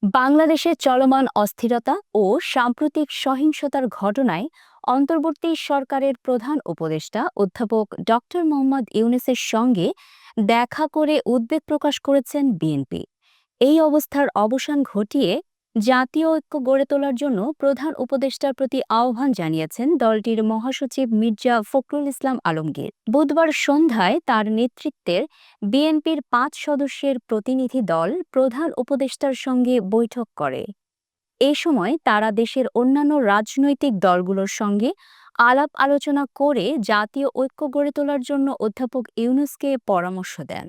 বাংলাদেশে চলমান অস্থিরতা ও সাম্প্রতিক সহিংসতার ঘটনায় অন্তর্বর্তী সরকারের প্রধান উপদেষ্টা অধ্যাপক ডক্টর মোহাম্মদ ইউনূসের সঙ্গে দেখা করে উদ্বেগ প্রকাশ করেছেন বিএনপি। এই অবস্থার অবসান ঘটিয়ে জাতীয় ঐক্য গড়ে তোলার জন্য প্রধান উপদেষ্টার প্রতি আহ্বান জানিয়েছেন দলটির মহাসচিব মির্জা ফখরুল ইসলাম আলমগীর। বুধবার সন্ধ্যায় তার নেতৃত্বের বিএনপির ৫ সদস্যের প্রতিনিধি দল প্রধান উপদেষ্টার সঙ্গে বৈঠক করে। এ সময় তারা দেশের অন্যান্য রাজনৈতিক দলগুলোর সঙ্গে আলাপ আলোচনা করে জাতীয় ঐক্য গড়ে তোলার জন্য অধ্যাপক ইউনূসকে পরামর্শ দেন।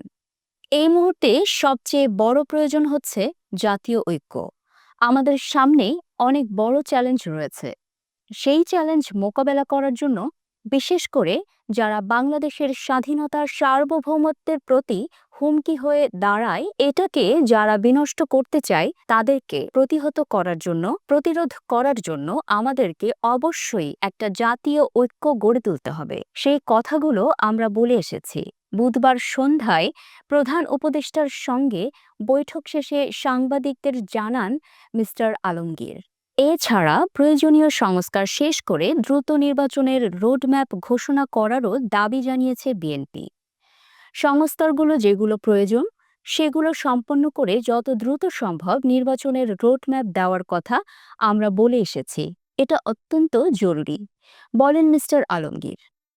এই মুহূর্তে সবচেয়ে বড় প্রয়োজন হচ্ছে জাতীয় ঐক্য। আমাদের সামনে অনেক বড় চ্যালেঞ্জ রয়েছে। সেই চ্যালেঞ্জ মোকাবেলা করার জন্য বিশেষ করে যারা বাংলাদেশের স্বাধীনতার সার্বভৌমত্বের প্রতি হুমকি হয়ে দাঁড়ায়, এটাকে যারা বিনষ্ট করতে চায় তাদেরকে প্রতিরোধ করার জন্য আমাদেরকে অবশ্যই একটা জাতীয় ঐক্য গড়ে তুলতে হবে। সেই কথাগুলো আমরা বলে এসেছি। বুধবার সন্ধ্যায় প্রধান উপদেষ্টার সঙ্গে বৈঠক শেষে সাংবাদিকদের জানান মিস্টার আলমগীর। এছাড়া প্রয়োজনীয় সংস্কার শেষ করে দ্রুত নির্বাচনের রোডম্যাপ ঘোষণা করারও দাবি জানিয়েছে বিএনপি। সংস্কারগুলো যেগুলো প্রয়োজন সেগুলো সম্পন্ন করে যত দ্রুত সম্ভব নির্বাচনের রোডম্যাপ দেওয়ার কথা আমরা বলে এসেছি। এটা অত্যন্ত জরুরি, বলেন মিস্টার আলমগীর।